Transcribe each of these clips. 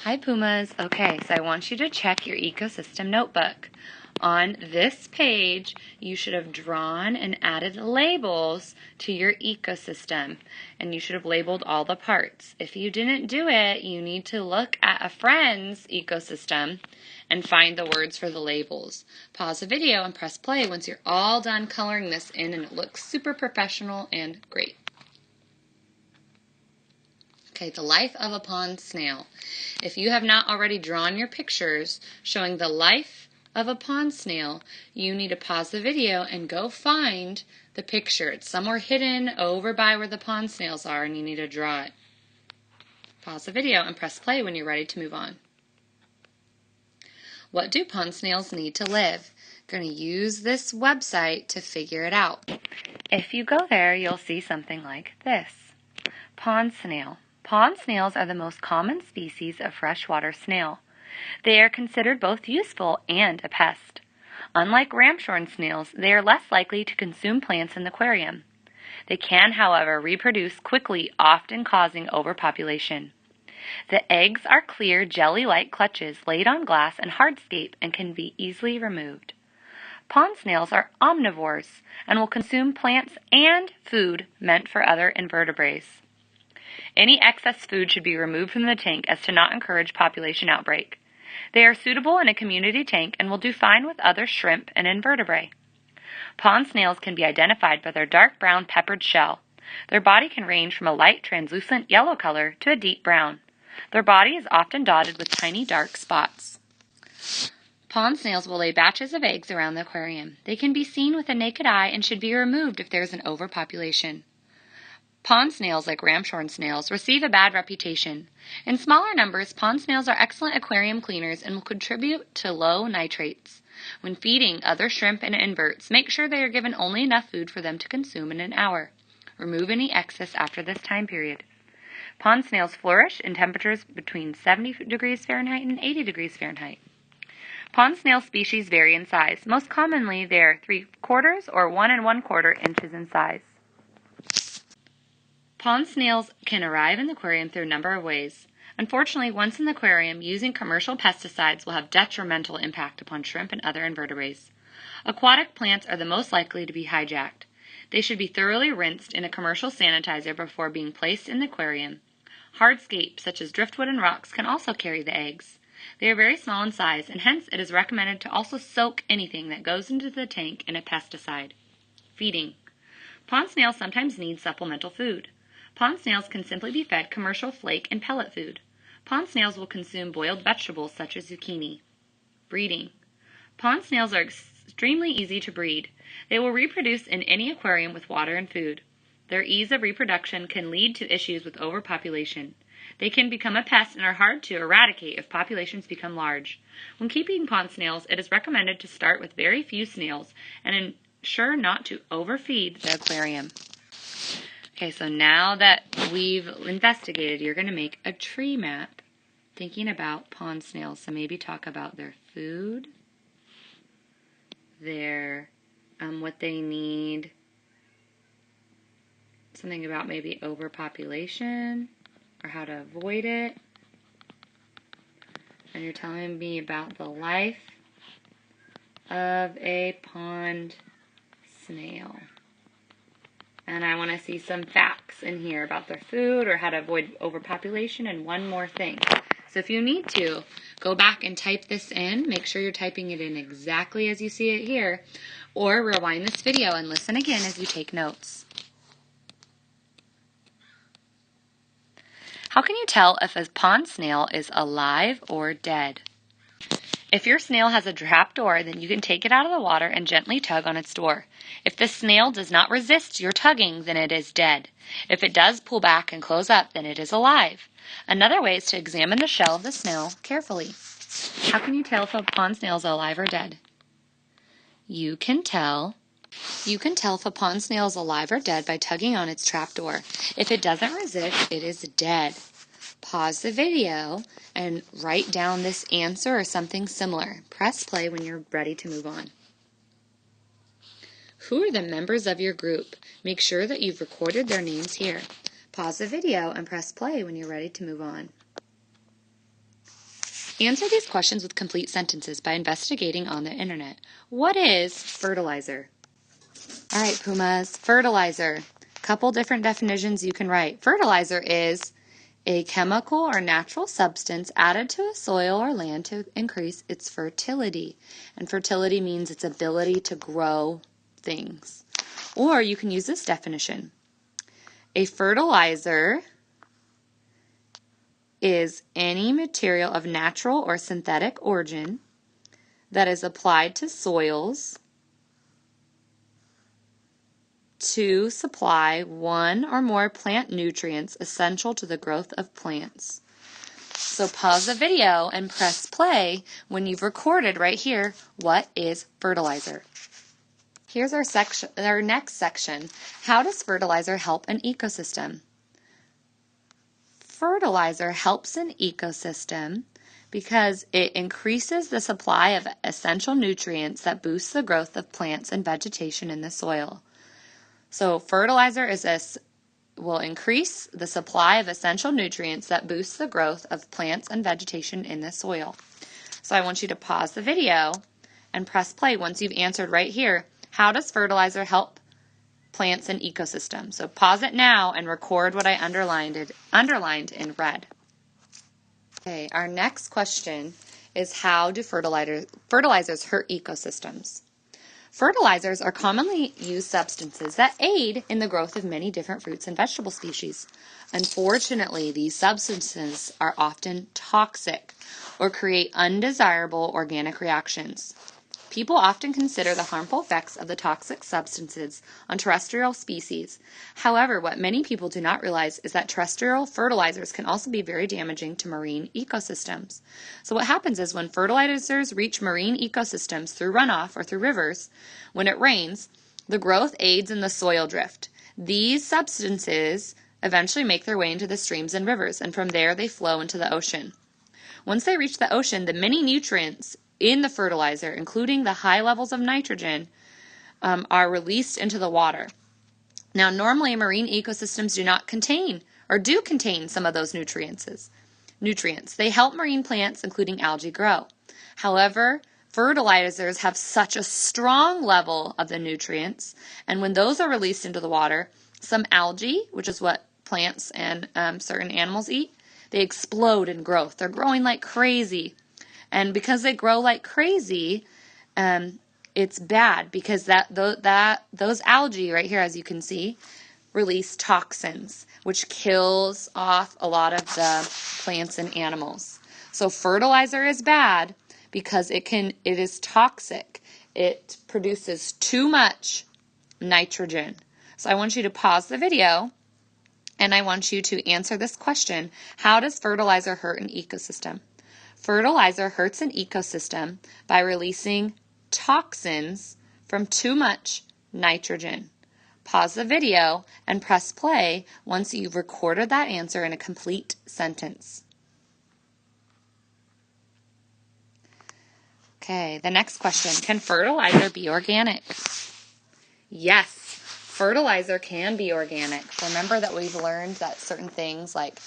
Hi Pumas. Okay, so I want you to check your ecosystem notebook. On this page, you should have drawn and added labels to your ecosystem, and you should have labeled all the parts. If you didn't do it, you need to look at a friend's ecosystem and find the words for the labels. Pause the video and press play once you're all done coloring this in and it looks super professional and great. Okay, the life of a pond snail. If you have not already drawn your pictures showing the life of a pond snail, you need to pause the video and go find the picture. It's somewhere hidden over by where the pond snails are, and you need to draw it. Pause the video and press play when you're ready to move on. What do pond snails need to live? I'm going to use this website to figure it out. If you go there, you'll see something like this. Pond snail. Pond snails are the most common species of freshwater snail. They are considered both useful and a pest. Unlike ramshorn snails, they are less likely to consume plants in the aquarium. They can, however, reproduce quickly, often causing overpopulation. The eggs are clear, jelly-like clutches laid on glass and hardscape and can be easily removed. Pond snails are omnivores and will consume plants and food meant for other invertebrates. Any excess food should be removed from the tank as to not encourage population outbreak. They are suitable in a community tank and will do fine with other shrimp and invertebrates. Pond snails can be identified by their dark brown peppered shell. Their body can range from a light translucent yellow color to a deep brown. Their body is often dotted with tiny dark spots. Pond snails will lay batches of eggs around the aquarium. They can be seen with the naked eye and should be removed if there is an overpopulation. Pond snails, like ramshorn snails, receive a bad reputation. In smaller numbers, pond snails are excellent aquarium cleaners and will contribute to low nitrates. When feeding other shrimp and inverts, make sure they are given only enough food for them to consume in an hour. Remove any excess after this time period. Pond snails flourish in temperatures between 70 degrees Fahrenheit and 80 degrees Fahrenheit. Pond snail species vary in size. Most commonly, they are 3/4 or 1 1/4 inches in size. Pond snails can arrive in the aquarium through a number of ways. Unfortunately, once in the aquarium, using commercial pesticides will have detrimental impact upon shrimp and other invertebrates. Aquatic plants are the most likely to be hijacked. They should be thoroughly rinsed in a commercial sanitizer before being placed in the aquarium. Hardscape, such as driftwood and rocks, can also carry the eggs. They are very small in size, and hence it is recommended to also soak anything that goes into the tank in a pesticide. Feeding. Pond snails sometimes need supplemental food. Pond snails can simply be fed commercial flake and pellet food. Pond snails will consume boiled vegetables such as zucchini. Breeding. Pond snails are extremely easy to breed. They will reproduce in any aquarium with water and food. Their ease of reproduction can lead to issues with overpopulation. They can become a pest and are hard to eradicate if populations become large. When keeping pond snails, it is recommended to start with very few snails and ensure not to overfeed the aquarium. Okay, so now that we've investigated, you're going to make a tree map thinking about pond snails. So maybe talk about their food, their what they need, something about maybe overpopulation or how to avoid it. And you're telling me about the life of a pond snail. And I want to see some facts in here about their food or how to avoid overpopulation and one more thing. So if you need to, go back and type this in. Make sure you're typing it in exactly as you see it here. Or rewind this video and listen again as you take notes. How can you tell if a pond snail is alive or dead? If your snail has a trap door, then you can take it out of the water and gently tug on its door. If the snail does not resist your tugging, then it is dead. If it does pull back and close up, then it is alive. Another way is to examine the shell of the snail carefully. How can you tell if a pond snail is alive or dead? You can tell if a pond snail is alive or dead by tugging on its trap door. If it doesn't resist, it is dead. Pause the video and write down this answer or something similar. Press play when you're ready to move on. Who are the members of your group? Make sure that you've recorded their names here. Pause the video and press play when you're ready to move on. Answer these questions with complete sentences by investigating on the internet. What is fertilizer? All right, Pumas, fertilizer. Couple different definitions you can write. Fertilizer is a chemical or natural substance added to a soil or land to increase its fertility. And fertility means its ability to grow things. Or you can use this definition. A fertilizer is any material of natural or synthetic origin that is applied to soils to supply one or more plant nutrients essential to the growth of plants. So pause the video and press play when you've recorded right here, what is fertilizer? Here's our next section. How does fertilizer help an ecosystem? Fertilizer helps an ecosystem because it increases the supply of essential nutrients that boosts the growth of plants and vegetation in the soil. So fertilizer will increase the supply of essential nutrients that boost the growth of plants and vegetation in the soil. So I want you to pause the video and press play once you've answered right here. How does fertilizer help plants and ecosystems? So pause it now and record what I underlined in red. Okay, our next question is how do fertilizers hurt ecosystems? Fertilizers are commonly used substances that aid in the growth of many different fruits and vegetable species. Unfortunately, these substances are often toxic or create undesirable organic reactions. People often consider the harmful effects of the toxic substances on terrestrial species. However, what many people do not realize is that terrestrial fertilizers can also be very damaging to marine ecosystems. So what happens is when fertilizers reach marine ecosystems through runoff or through rivers, when it rains, the growth aids in the soil drift. These substances eventually make their way into the streams and rivers, and from there they flow into the ocean. Once they reach the ocean, the many nutrients in the fertilizer, including the high levels of nitrogen, are released into the water. Now, normally marine ecosystems do contain some of those nutrients. They help marine plants, including algae, grow. However, fertilizers have such a strong level of the nutrients, and when those are released into the water, some algae, which is what plants and certain animals eat, they explode in growth. They're growing like crazy. And because they grow like crazy, it's bad because those algae right here, as you can see, release toxins, which kills off a lot of the plants and animals. So fertilizer is bad because it is toxic. It produces too much nitrogen. So I want you to pause the video and I want you to answer this question. How does fertilizer hurt an ecosystem? Fertilizer hurts an ecosystem by releasing toxins from too much nitrogen. Pause the video and press play once you've recorded that answer in a complete sentence. Okay, the next question. Can fertilizer be organic? Yes, fertilizer can be organic. Remember that we've learned that certain things like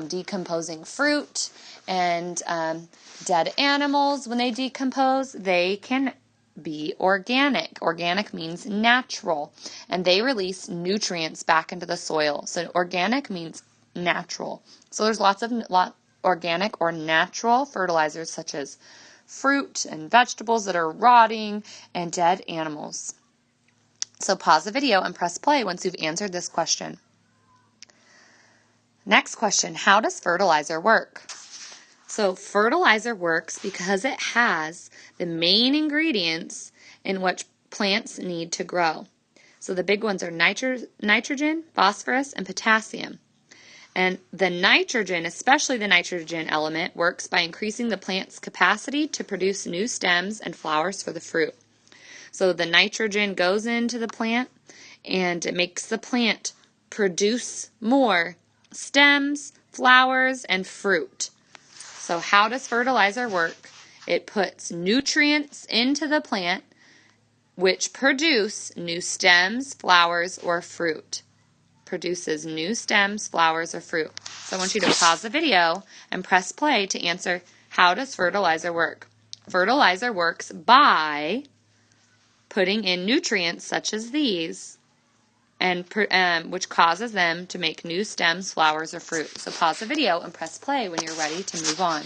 decomposing fruit and dead animals, when they decompose, they can be organic. Organic means natural, and they release nutrients back into the soil. So organic means natural. So there's lots of organic or natural fertilizers such as fruit and vegetables that are rotting and dead animals. So pause the video and press play once you've answered this question. Next question, how does fertilizer work? So fertilizer works because it has the main ingredients in which plants need to grow. So the big ones are nitrogen, phosphorus, and potassium. And the nitrogen, especially the nitrogen element, works by increasing the plant's capacity to produce new stems and flowers for the fruit. So the nitrogen goes into the plant and it makes the plant produce more stems, flowers, and fruit. So how does fertilizer work? It puts nutrients into the plant which produce new stems, flowers, or fruit. Produces new stems, flowers, or fruit. So I want you to pause the video and press play to answer How does fertilizer work? Fertilizer works by putting in nutrients such as these, and which causes them to make new stems, flowers, or fruit. So pause the video and press play when you're ready to move on.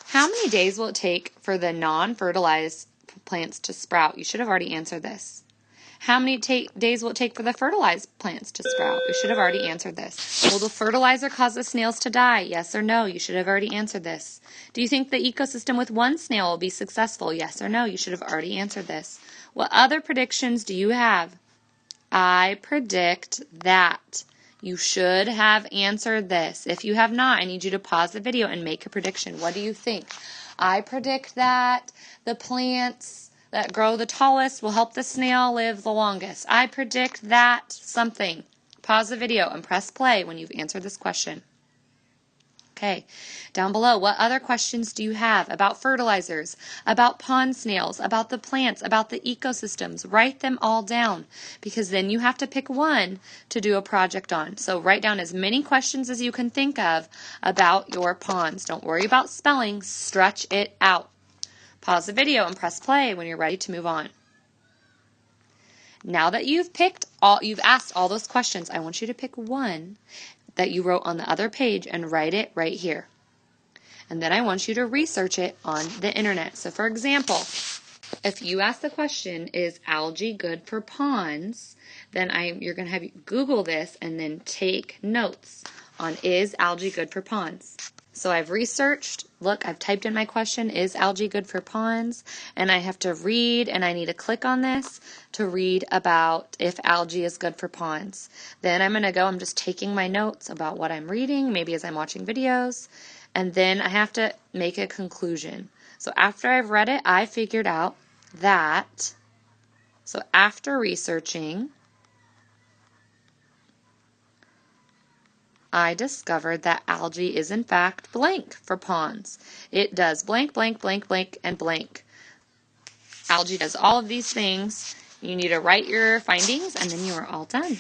How many days will it take for the non-fertilized plants to sprout? You should have already answered this. How many days will it take for the fertilized plants to sprout? You should have already answered this. Will the fertilizer cause the snails to die? Yes or no? You should have already answered this. Do you think the ecosystem with one snail will be successful? Yes or no? You should have already answered this. What other predictions do you have? I predict that. You should have answered this. If you have not, I need you to pause the video and make a prediction. What do you think? I predict that the plants that grow the tallest will help the snail live the longest. I predict that something. Pause the video and press play when you've answered this question. Okay, down below, what other questions do you have about fertilizers, about pond snails, about the plants, about the ecosystems? Write them all down, because then you have to pick one to do a project on. So write down as many questions as you can think of about your ponds. Don't worry about spelling, stretch it out. Pause the video and press play when you're ready to move on. Now that you've asked all those questions, I want you to pick one that you wrote on the other page and write it right here. And then I want you to research it on the internet. So for example, if you ask the question, is algae good for ponds? Then you're going to have you Google this and then take notes on, is algae good for ponds? So I've researched, look, I've typed in my question, is algae good for ponds? And I have to read, and I need to click on this to read about if algae is good for ponds. Then I'm just taking my notes about what I'm reading, maybe as I'm watching videos, and then I have to make a conclusion. So after I've read it, I figured out that, so after researching, I discovered that algae is in fact blank for ponds. It does blank, blank, blank, blank, and blank. Algae does all of these things. You need to write your findings, and then you are all done.